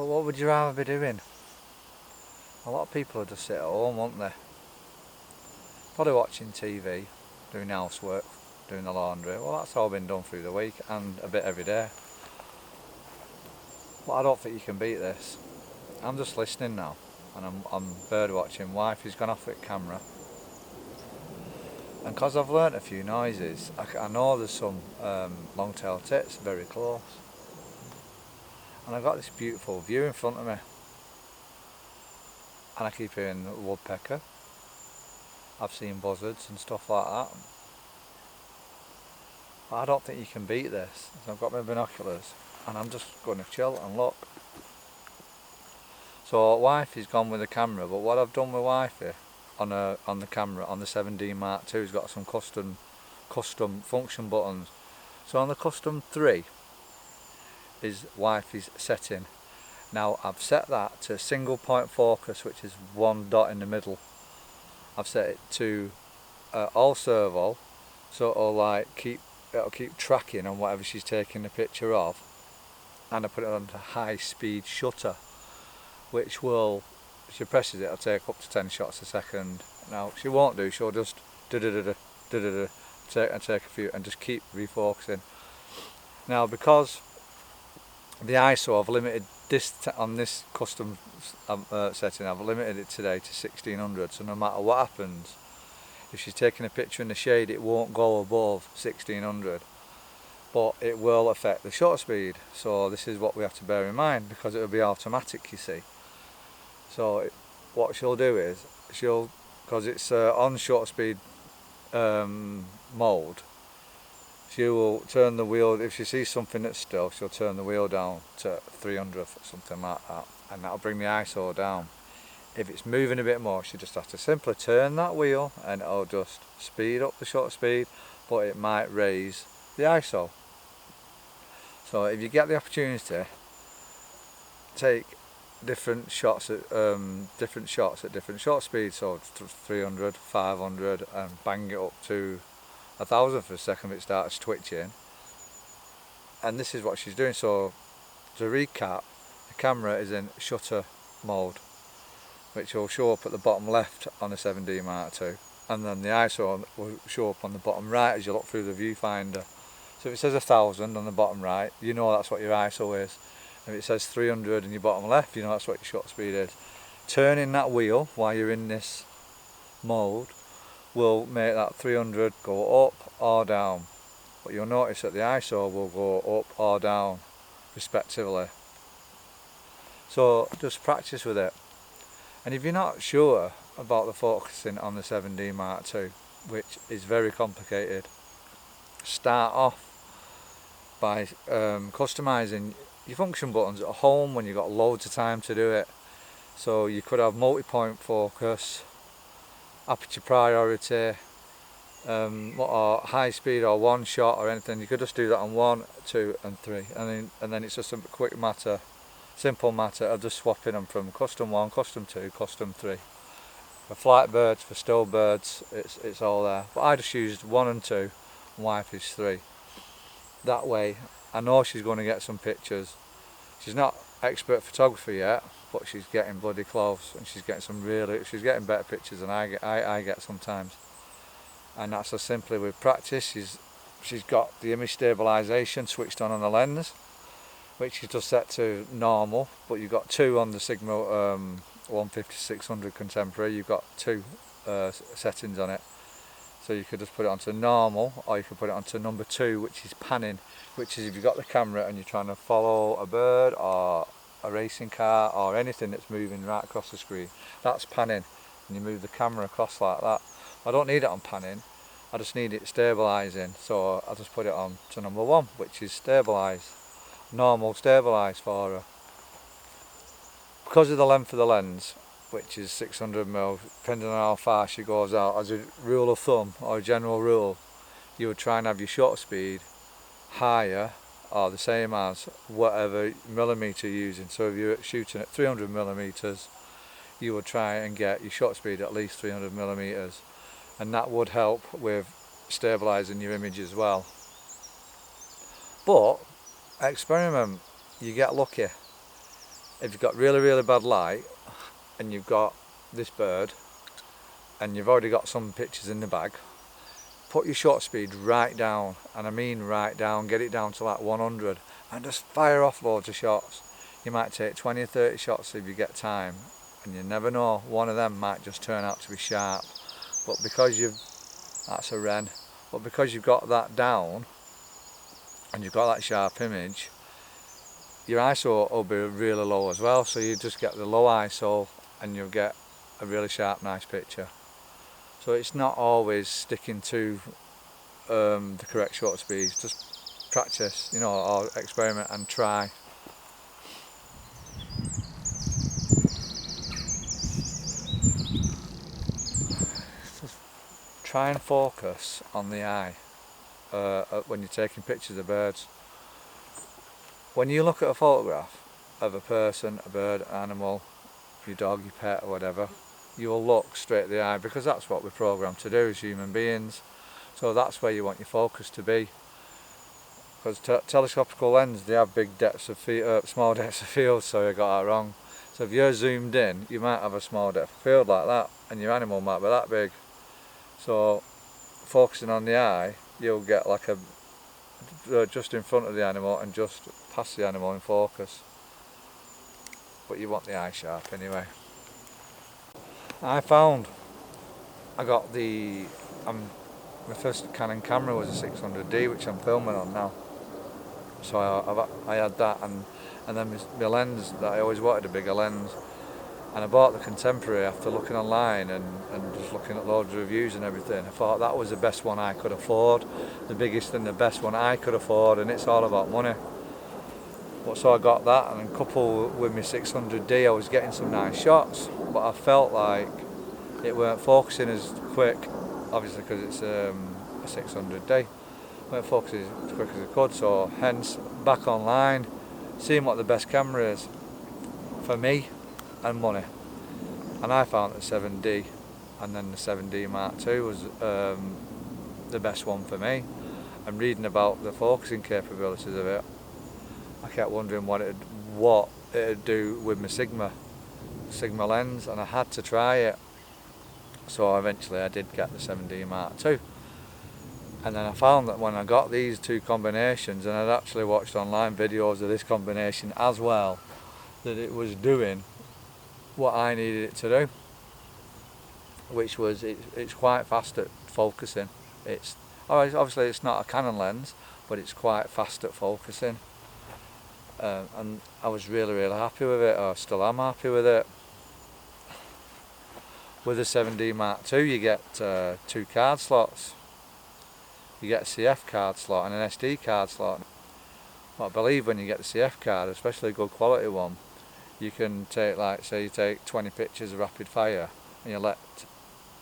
But what would you rather be doing? A lot of people would just sit at home, won't they? Probably watching TV, doing housework, doing the laundry. Well, that's all been done through the week and a bit every day. But I don't think you can beat this. I'm just listening now, and I'm bird watching. Wifey's gone off with camera, and because I've learnt a few noises, I know there's some long-tailed tits very close, and I've got this beautiful view in front of me, and I keep hearing the woodpecker. I've seen buzzards and stuff like that. But I don't think you can beat this. So I've got my binoculars, and I'm just going to chill and look. So wifey's gone with the camera, but what I've done with wifey on the camera on the 7D Mark II has got some custom function buttons. So on the custom 3 is wifey's setting. Now I've set that to single point focus, which is one dot in the middle. I've set it to all servo, so it'll keep tracking on whatever she's taking the picture of, and I put it on to high speed shutter, which will, if she presses it, it'll take up to 10 shots a second. Now she won't do, she'll just take a few and just keep refocusing. Now because the ISO I've limited this on this custom setting, I've limited it today to 1600, so no matter what happens, if she's taking a picture in the shade, it won't go above 1600, but it will affect the shutter speed. So this is what we have to bear in mind, because it will be automatic, you see. So what she'll do is, because it's on shutter speed mode, she will turn the wheel. If she sees something that's still, she'll turn the wheel down to 300 or something like that, and that'll bring the ISO down. If it's moving a bit more, she just has to simply turn that wheel, and it'll just speed up the shutter speed, but it might raise the ISO. So if you get the opportunity, take different shots at different shutter speeds, so 300, 500, and bang it up to 1000 for a second if it starts twitching. And this is what she's doing. So to recap, the camera is in shutter mode, which will show up at the bottom left on the 7D Mark II, and then the ISO will show up on the bottom right as you look through the viewfinder. So if it says 1000 on the bottom right, you know that's what your ISO is. If it says 300 in your bottom left, you know that's what your shutter speed is. Turning that wheel while you're in this mode will make that 300 go up or down, but you'll notice that the ISO will go up or down respectively. So just practice with it. And if you're not sure about the focusing on the 7D Mark II, which is very complicated, start off by customizing your function buttons at home when you've got loads of time to do it. So you could have multi-point focus, aperture priority, or high speed, or one shot, or anything. You could just do that on 1, 2 and 3, and then it's just a quick matter, simple matter of just swapping them from custom 1, custom 2, custom 3. For flight birds, for still birds, it's all there. But I just used 1 and 2, and wifey's 3. That way I know she's going to get some pictures. She's not expert photographer yet, but she's getting bloody close, and she's getting getting better pictures than I get sometimes. And that's just simply with practice. She's got the image stabilization switched on the lens, which is just set to normal, but you've got 2 on the Sigma 150-600 contemporary. You've got 2 settings on it, so you could just put it onto normal, or you could put it onto number 2, which is panning, which is if you've got the camera and you're trying to follow a bird or a racing car or anything that's moving right across the screen. That's panning, and you move the camera across like that. I don't need it on panning, I just need it stabilising, so I'll just put it on to number 1, which is stabilise, normal stabilise for her. Because of the length of the lens, which is 600mm, depending on how far she goes out, as a rule of thumb or a general rule, you would try and have your shutter speed higher or the same as whatever millimetre you're using. So if you're shooting at 300mm, you would try and get your shutter speed at least 300mm, and that would help with stabilising your image as well. But experiment, you get lucky. if you've got really bad light and you've got this bird and you've already got some pictures in the bag, put your shutter speed right down, and I mean right down, get it down to like 100 and just fire off loads of shots. You might take 20 or 30 shots if you get time, and you never know, one of them might just turn out to be sharp. But because that's a wren, but because you've got that down and you've got that sharp image, your ISO will be really low as well, so you just get the low ISO and you'll get a really sharp, nice picture. So it's not always sticking to the correct shutter speed, just practice, you know, or experiment and try. Just try and focus on the eye when you're taking pictures of birds. When you look at a photograph of a person, a bird, an animal, your dog, your pet or whatever, you'll look straight at the eye, because that's what we're programmed to do as human beings. So that's where you want your focus to be. Because telescopical lenses, they have big depths of field, small depths of field, so you got that wrong. So if you're zoomed in, you might have a small depth of field like that, and your animal might be that big. So focusing on the eye, you'll get like a just in front of the animal and just past the animal in focus. But you want the eye sharp anyway. I got my first Canon camera was a 600D, which I'm filming on now. So I had that, and then my lens, that I always wanted a bigger lens, and I bought the Contemporary after looking online and just looking at loads of reviews and everything. I thought that was the best one I could afford, the biggest and the best one I could afford, and it's all about money. But so I got that, and coupled with my 600D, I was getting some nice shots, but I felt like it weren't focusing as quick, obviously because it's a 600D. It weren't focusing as quick as it could, so hence back online, seeing what the best camera is for me and money. And I found the 7D, and then the 7D Mark II was the best one for me. And reading about the focusing capabilities of it, I kept wondering what it'd do with my Sigma lens, and I had to try it. So eventually I did get the 7D Mark II. And then I found that when I got these two combinations, and I'd actually watched online videos of this combination as well, that it was doing what I needed it to do, which was it's quite fast at focusing. Obviously it's not a Canon lens, but it's quite fast at focusing. And I was really happy with it. I still am happy with it. With the 7D Mark II, you get 2 card slots. You get a CF card slot and an SD card slot. But I believe when you get the CF card, especially a good quality one, you can take, like, say you take 20 pictures of rapid fire and you let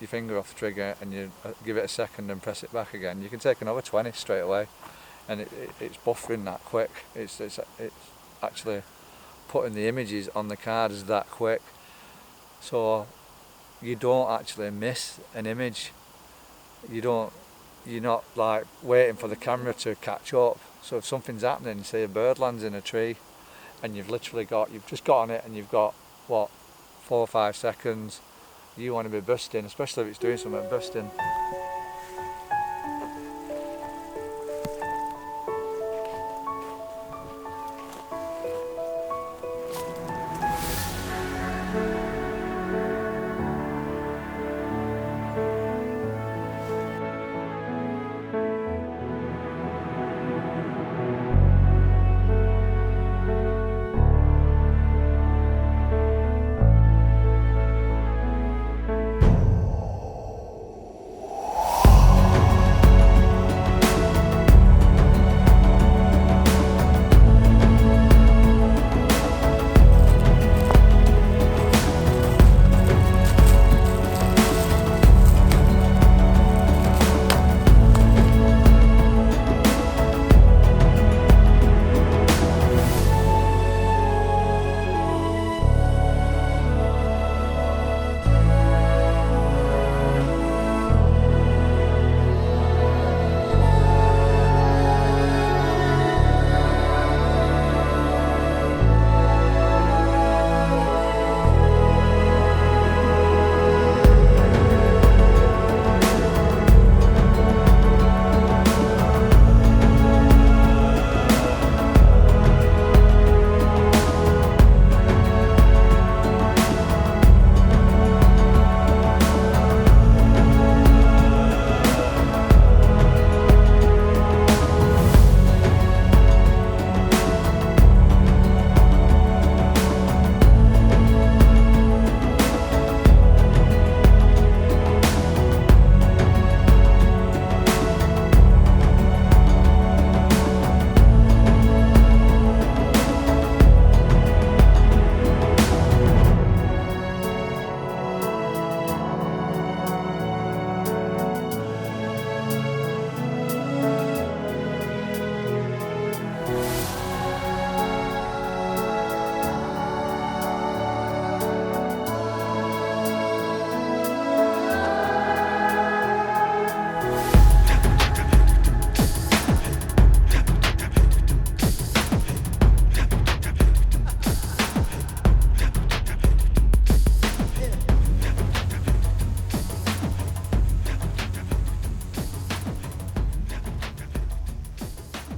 your finger off the trigger and you give it a second and press it back again. You can take another 20 straight away, and it's buffering that quick. It's actually putting the images on the cards that quick, so you don't actually miss an image. You're not like waiting for the camera to catch up. So if something's happening, say a bird lands in a tree, and you've just got on it and you've got 4 or 5 seconds, you want to be busting, especially if it's doing something busting.